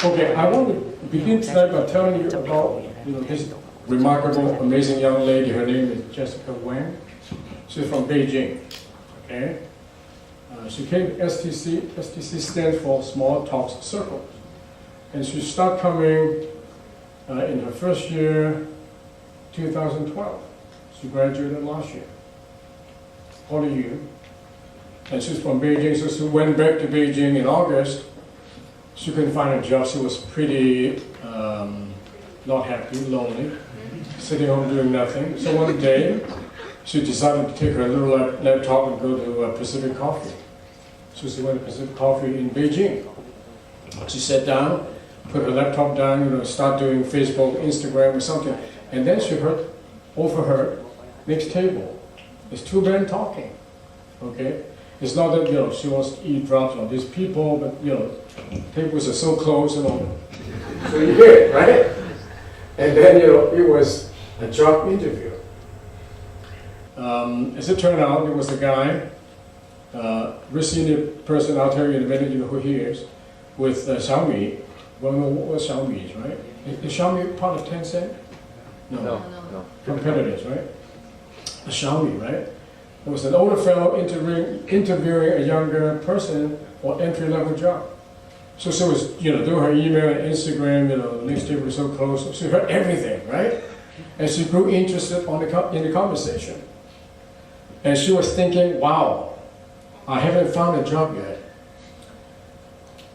Okay, I want to begin tonight by telling you about this remarkable, amazing young lady. Her name is Jessica Wang. She's from Beijing. Okay, she came to STC. STC stands for Small Talks Circle, and she started coming in her first year, 2012. She graduated last year. How old are you? And she's from Beijing, so she went back to Beijing in August. She couldn't find a job. She was pretty not happy, lonely, sitting home doing nothing. So one day, she decided to take her little laptop and go to Pacific Coffee. So she went to Pacific Coffee in Beijing. She sat down, put her laptop down, start doing Facebook, Instagram, or something. And then she overheard, next table, there's two men talking. Okay. It's not that she wants to eavesdrop on these people, but tables are so close and all. So you hear it, right? And then it was a job interview. As it turned out, it was a guy, very senior person. I'll tell you in a minute, who he is, with Xiaomi. Well, know what Xiaomi is, right? Is Xiaomi part of Tencent? No. Competitors, right? Xiaomi, right? It was an older fellow interviewing a younger person for entry-level job. So she was, doing her email and Instagram, next table was so close. So she heard everything, right? And she grew interested in the conversation. And she was thinking, wow, I haven't found a job yet.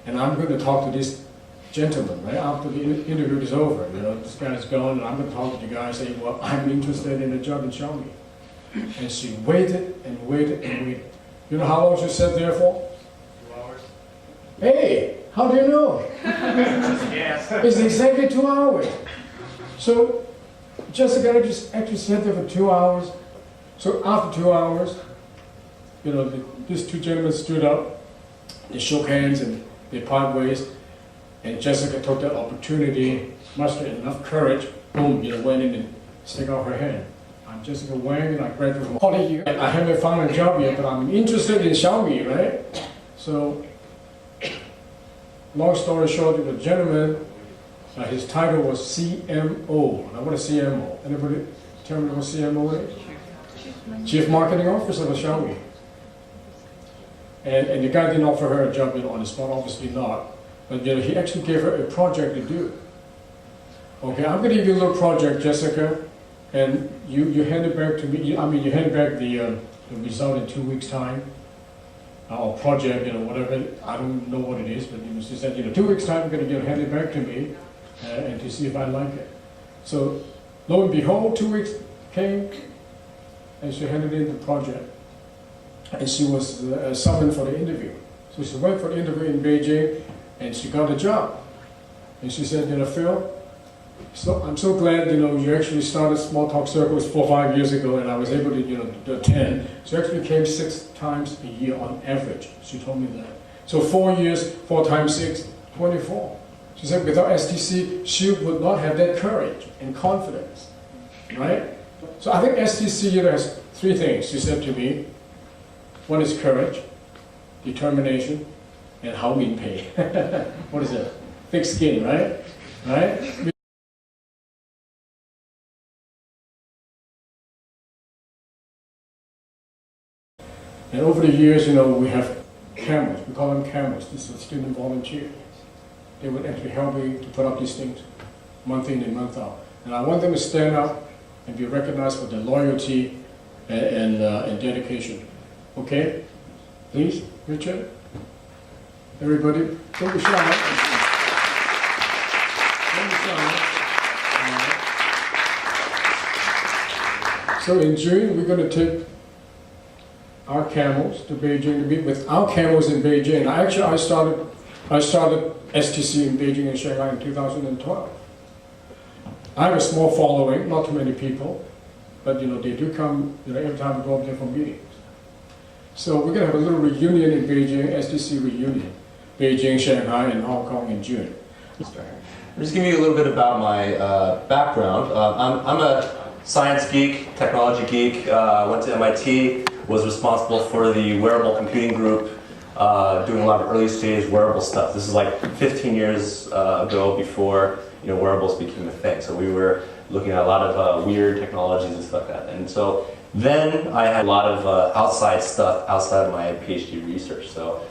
And I'm going to talk to this gentleman, right? After the interview is over, this guy's gone, and I'm going to talk to the guy and say, well, I'm interested in a job in Xiaomi. And she waited and waited and waited. You know how long she sat there for? 2 hours. Hey, how do you know? Yes. It's exactly 2 hours. So Jessica actually sat there for 2 hours. So after 2 hours, these two gentlemen stood up, they shook hands and they parted ways. And Jessica took that opportunity, mustered enough courage, boom, went in and stuck out her hand. I'm Jessica Wang, and I graduated from college. I haven't found a job yet, but I'm interested in Xiaomi, right? So, long story short, the gentleman, his title was CMO. Now, what is CMO? Anybody tell me what CMO is? Chief Marketing Officer of Xiaomi. And the guy didn't offer her a job on the spot, obviously not. But he actually gave her a project to do. Okay, I'm going to give you a little project, Jessica. And you hand it back to me. You hand back the result in 2 weeks' time, or project, whatever. I don't know what it is, but she said, 2 weeks' time, you're going to hand it back to me, and to see if I like it. So, lo and behold, 2 weeks came, and she handed in the project, and she was summoned for the interview. So she went for the interview in Beijing, and she got the job. And she said, Phil, so I'm so glad, you actually started Small Talk Circles 4 or 5 years ago, and I was able to attend. She actually came 6 times a year on average. She told me that. So 4 years, 4 times 6, 24. She said without STC, she would not have that courage and confidence, right? So I think STC has 3 things, she said to me. One is courage, determination, and how we pay. What is that? Thick skin, right? Right? And over the years, we have cameras. We call them cameras. This is student volunteers. They would actually help me to put up these things month in and month out. And I want them to stand up and be recognized for their loyalty and dedication. Okay? Please, Richard. Everybody, don't be shy. Don't be shy. So in June, we're going to take our camels to Beijing to meet with our camels in Beijing. I started STC in Beijing and Shanghai in 2012. I have a small following, not too many people, but they do come every time we go up there for meetings. So we're going to have a little reunion in Beijing, STC reunion, Beijing, Shanghai, and Hong Kong in June. I'm just giving you a little bit about my background. I'm a science geek, technology geek. Went to MIT. Was responsible for the wearable computing group doing a lot of early stage wearable stuff. This is like 15 years ago, before wearables became a thing. So we were looking at a lot of weird technologies and stuff like that. And so then I had a lot of outside stuff outside of my PhD research. So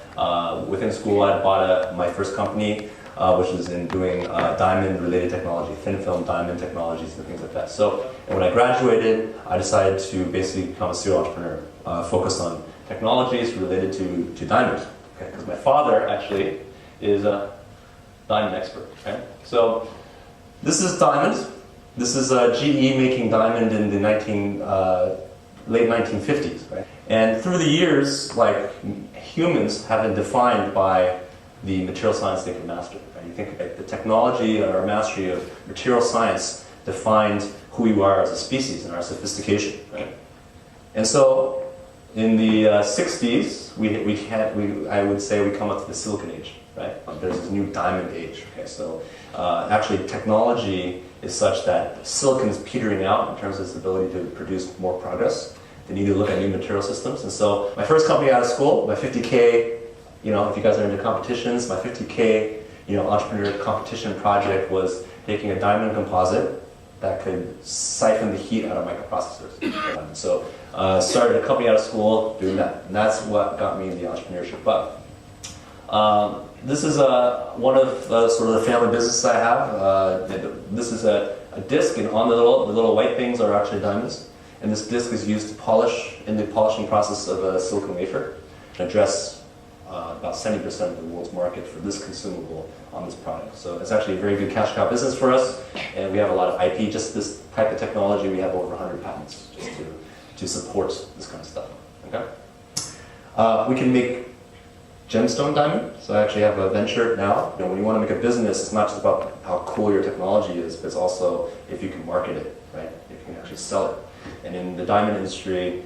within school, I bought my first company, which is in doing diamond-related technology, thin film diamond technologies and things like that. So and when I graduated, I decided to basically become a serial entrepreneur, focused on technologies related to diamonds. Okay, because my father actually is a diamond expert. Okay, so this is diamond. This is GE making diamond in the late 1950s, right? And through the years, like, humans have been defined by the material science they can master. Right? You think the technology or mastery of material science defined who we are as a species and our sophistication, right? And so in the 60s, I would say we come up to the silicon age, right? There's this new diamond age. Okay, so actually technology is such that silicon is petering out in terms of its ability to produce more progress. They need to look at new material systems. And so my first company out of school, my 50K, if you guys are into competitions, my 50K, entrepreneur competition project was taking a diamond composite that could siphon the heat out of microprocessors. So started a company out of school doing that. And that's what got me in the entrepreneurship bug. This is one of sort of the family businesses I have. This is a disc, and on the little white things are actually diamonds. And this disc is used to polish in the polishing process of a silicon wafer and address about 70% of the world's market for this consumable on this product. So it's actually a very good cash cow business for us, and we have a lot of IP. Just this type of technology, we have over 100 patents just to support this kind of stuff. Okay, we can make gemstone diamond. So I actually have a venture now. When you want to make a business, it's not just about how cool your technology is, but it's also if you can market it, right? If you can actually sell it. And in the diamond industry,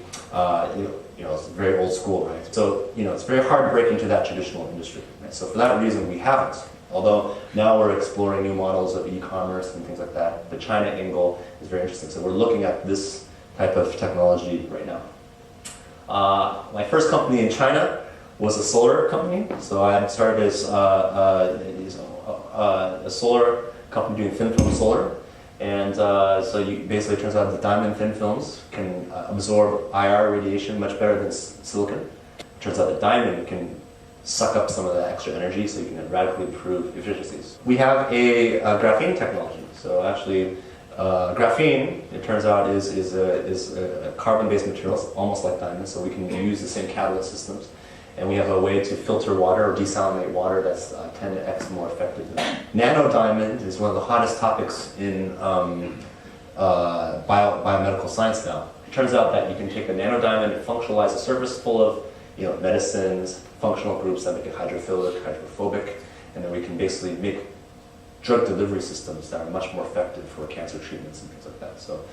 it's very old school, right? So it's very hard to break into that traditional industry. Right? So for that reason, we haven't. Although now we're exploring new models of e-commerce and things like that. The China angle is very interesting. So we're looking at this type of technology right now. My first company in China was a solar company. So I had started as a solar company doing thin film solar. And so basically it turns out the diamond thin films can absorb IR radiation much better than silicon. It turns out that diamond can suck up some of the extra energy, so you can radically improve efficiencies. We have a graphene technology. So actually, graphene, it turns out, is a carbon-based material. It's almost like diamond, so we can use the same catalyst systems. And we have a way to filter water or desalinate water that's 10x more effective. Nano diamond is one of the hottest topics in biomedical science now. It turns out that you can take a nano diamond and functionalize a surface full of medicines, functional groups that make it hydrophilic, hydrophobic, and then we can basically make drug delivery systems that are much more effective for cancer treatments and things like that. So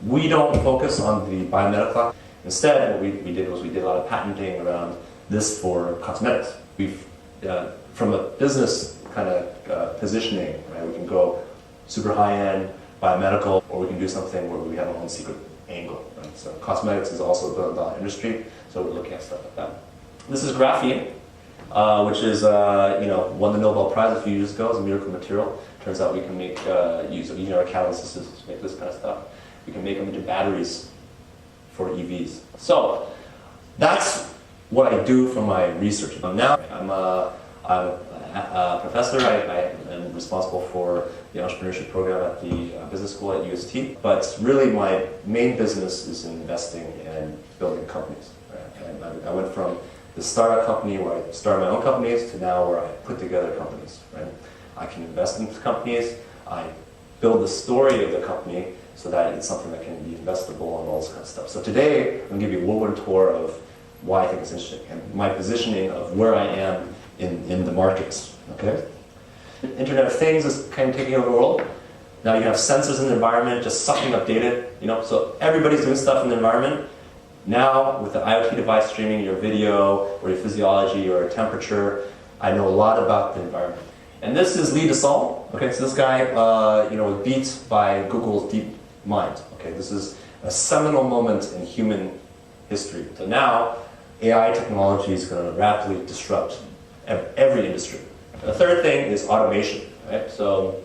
we don't focus on the biomedical. Instead, what we did was we did a lot of patenting around this for cosmetics. We've, from a business kind of positioning, right, we can go super high-end, biomedical, or we can do something where we have our own secret angle. Right? So cosmetics is also a billion-dollar industry, so we're looking at stuff like that. This is graphene, which is, won the Nobel Prize a few years ago as a miracle material. Turns out we can make use of our catalyst systems to make this kind of stuff. We can make them into batteries for EVs. So that's what I do for my research. Now I'm a professor. I am responsible for the entrepreneurship program at the business school at UST. But really my main business is investing and building companies. Right? And I went from the startup company where I started my own companies to now where I put together companies. Right? I can invest in companies. I build the story of the company so that it's something that can be investable and all this kind of stuff. So today, I'm going to give you a whirlwind tour of why I think it's interesting and my positioning of where I am in the markets. Okay? Internet of Things is kind of taking over the world. Now you have sensors in the environment just sucking up data. So everybody's doing stuff in the environment. Now, with the IoT device streaming your video or your physiology or temperature, I know a lot about the environment. And this is Lee DeSalle. Okay, so this guy, was beat by Google's DeepMind. Okay, this is a seminal moment in human history. So now, AI technology is going to rapidly disrupt every industry. The third thing is automation, right? So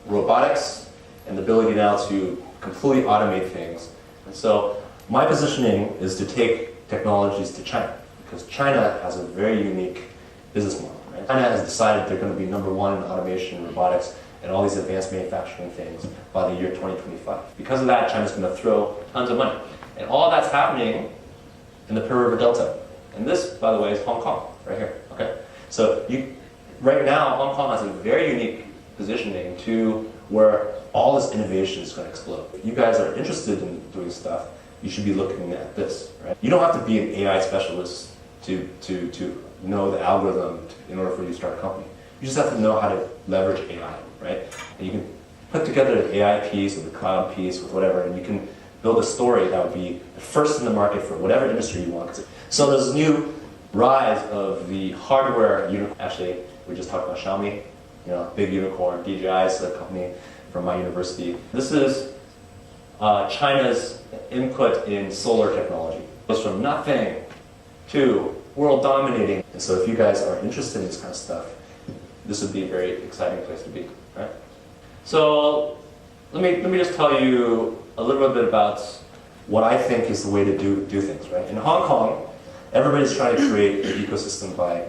robotics and the ability now to completely automate things. And so my positioning is to take technologies to China, because China has a very unique business model. Right? China has decided they're going to be number one in automation, robotics, and all these advanced manufacturing things by the year 2025. Because of that, China's going to throw tons of money. And all that's happening in the Pearl River Delta. And this, by the way, is Hong Kong, right here. Okay? So right now, Hong Kong has a very unique positioning to where all this innovation is going to explode. If you guys are interested in doing stuff, you should be looking at this. Right? You don't have to be an AI specialist to know the algorithm in order for you to start a company. You just have to know how to leverage AI, right? And you can put together an AI piece or the cloud piece with whatever, and you can build a story that would be the first in the market for whatever industry you want. So there's a new rise of the hardware unicorn. Actually, we just talked about Xiaomi, big unicorn. DJI is a company from my university. This is China's input in solar technology. It goes from nothing to world dominating. And so if you guys are interested in this kind of stuff, this would be a very exciting place to be, right? So let me just tell you a little bit about what I think is the way to do things, right? In Hong Kong, everybody's trying to create an ecosystem by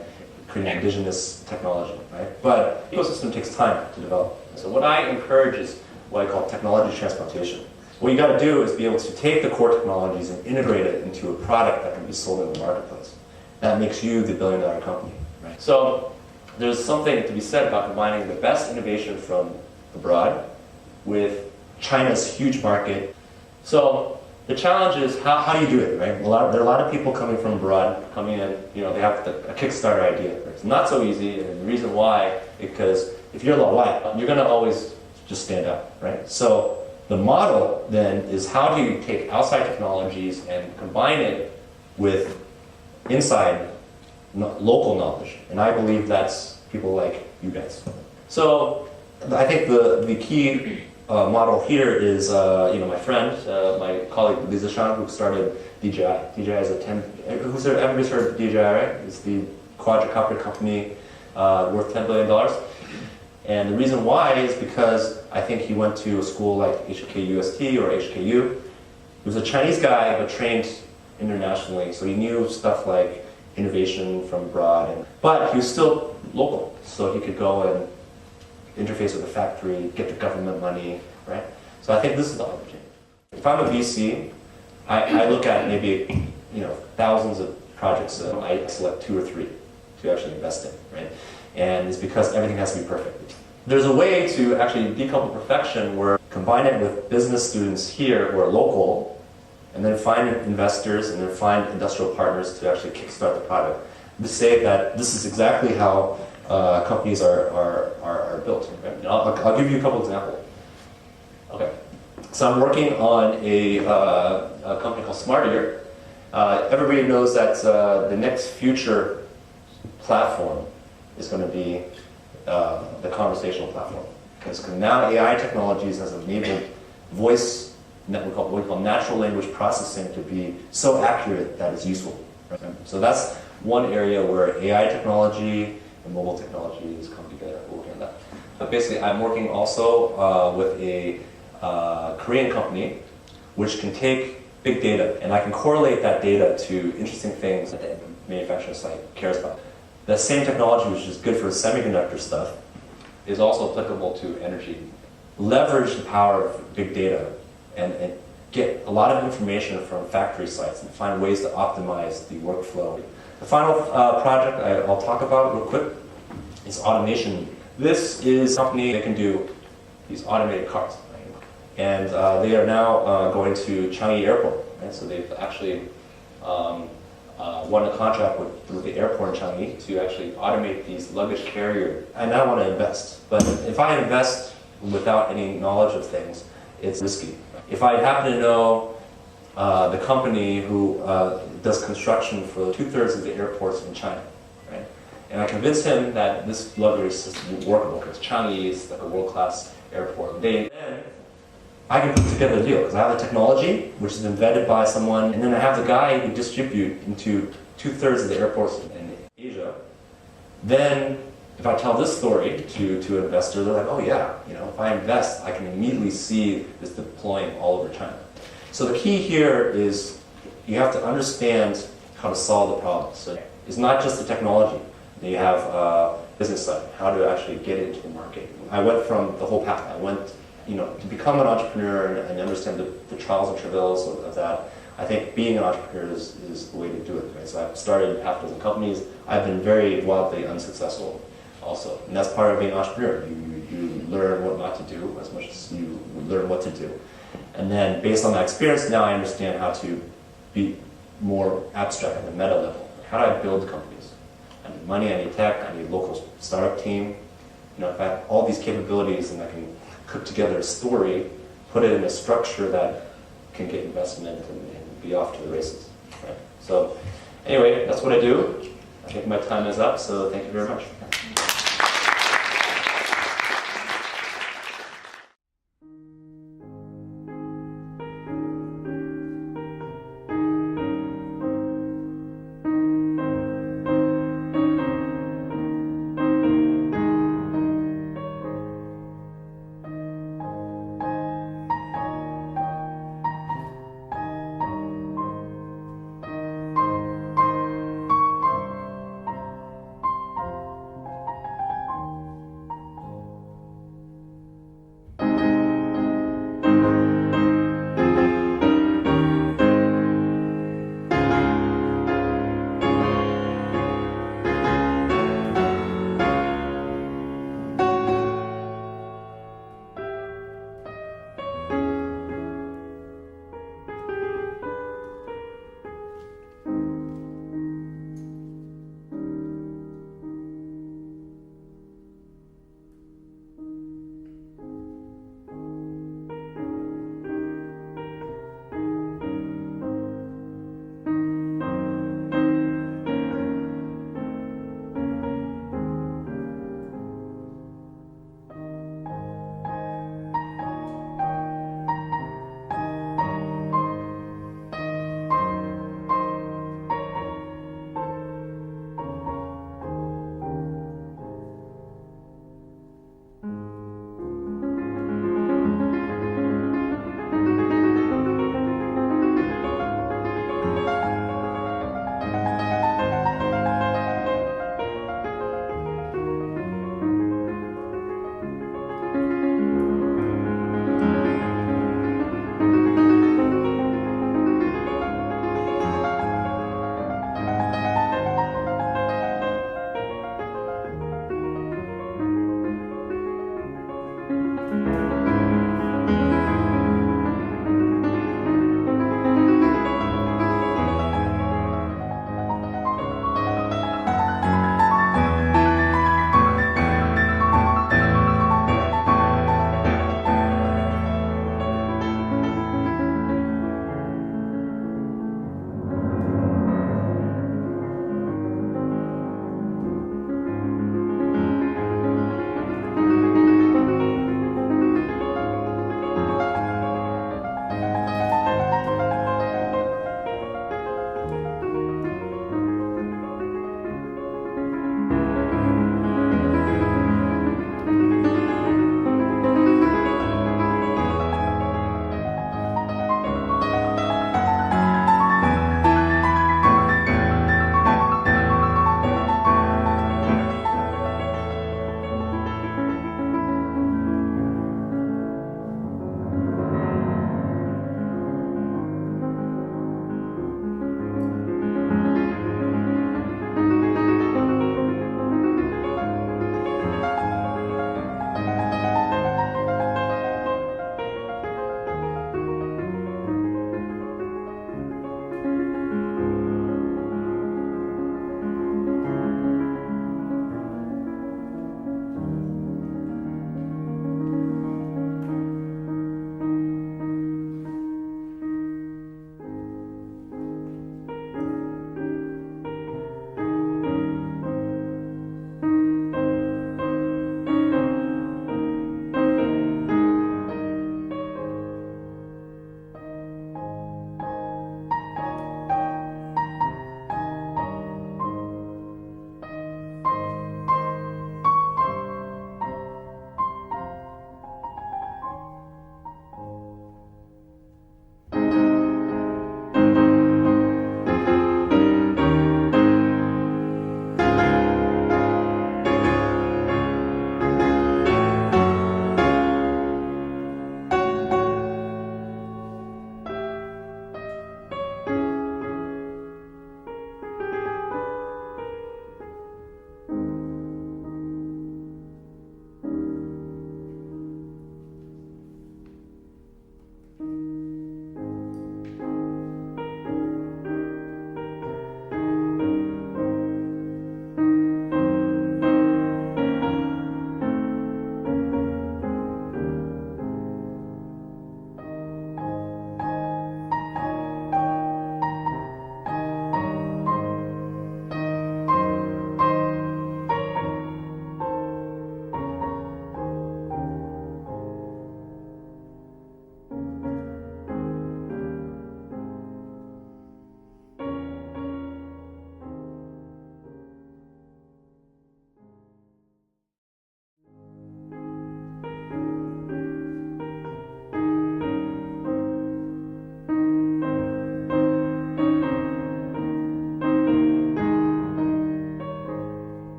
creating indigenous technology, right? But ecosystem takes time to develop. So what I encourage is what I call technology transplantation. What you got to do is be able to take the core technologies and integrate it into a product that can be sold in the marketplace. That makes you the billion-dollar company, right? So there's something to be said about combining the best innovation from abroad with China's huge market. So the challenge is how do you do it, right? There are a lot of people coming from abroad, coming in, they have a Kickstarter idea. Right? It's not so easy, and the reason why, because if you're white, you're going to always just stand out, right? So the model then is how do you take outside technologies and combine it with inside local knowledge, and I believe that's people like you guys. So I think the key model here is my friend, my colleague Lisa Shan, who started DJI. DJI is everybody's heard of DJI, right? It's the quadricopter company worth $10 billion. And the reason why is because I think he went to a school like HKUST or HKU. He was a Chinese guy but trained internationally, so he knew stuff like innovation from abroad, but he was still local, so he could go and interface with the factory, get the government money, right? So I think this is the opportunity. If I'm a VC, I look at maybe thousands of projects, and I select 2 or 3 to actually invest in, right? And it's because everything has to be perfect. There's a way to actually decouple perfection where combine it with business students here who are local, and then find investors and then find industrial partners to actually kickstart the product. To say that this is exactly how companies are built. Right? I'll give you a couple examples. Okay, so I'm working on a company called SmartEar. Everybody knows that the next future platform is going to be the conversational platform. Because now AI technologies has enabled voice, what we call natural language processing, to be so accurate that it's useful. Right? So that's one area where AI technology and mobile technologies come together. We're working on that. But basically, I'm working also with a Korean company which can take big data, and I can correlate that data to interesting things that the manufacturing site cares about. That same technology, which is good for semiconductor stuff, is also applicable to energy. Leverage the power of big data and get a lot of information from factory sites and find ways to optimize the workflow. The final project I'll talk about real quick is automation. This is a company that can do these automated cars. Right? And they are now going to Changi Airport. Right? So they've actually won a contract with the airport in Changi to actually automate these luggage carriers. I now want to invest. But if I invest without any knowledge of things, it's risky. If I happen to know the company who does construction for 2/3 of the airports in China, right? And I convince him that this luggage system is workable because Changi is like a world-class airport. Then I can put together a deal because I have the technology, which is been vetted by someone, and then I have the guy who distribute into 2/3 of the airports in Asia. Then, if I tell this story to an investor, they're like, oh yeah, if I invest, I can immediately see this deploying all over China. So the key here is you have to understand how to solve the problem. So it's not just the technology. You have business side, how to actually get it into the market. I went from the whole path. I went, to become an entrepreneur and understand the trials and travails of that. I think being an entrepreneur is the way to do it. Right? So I've started half a dozen companies. I've been very wildly unsuccessful also. And that's part of being an entrepreneur. You learn what not to do as much as you learn what to do. And then based on that experience, now I understand how to be more abstract at the meta level. How do I build companies? I need money, I need tech, I need a local startup team. If I have all these capabilities and I can cook together a story, put it in a structure that can get investment and be off to the races. Right? So anyway, that's what I do. I think my time is up, so thank you very much.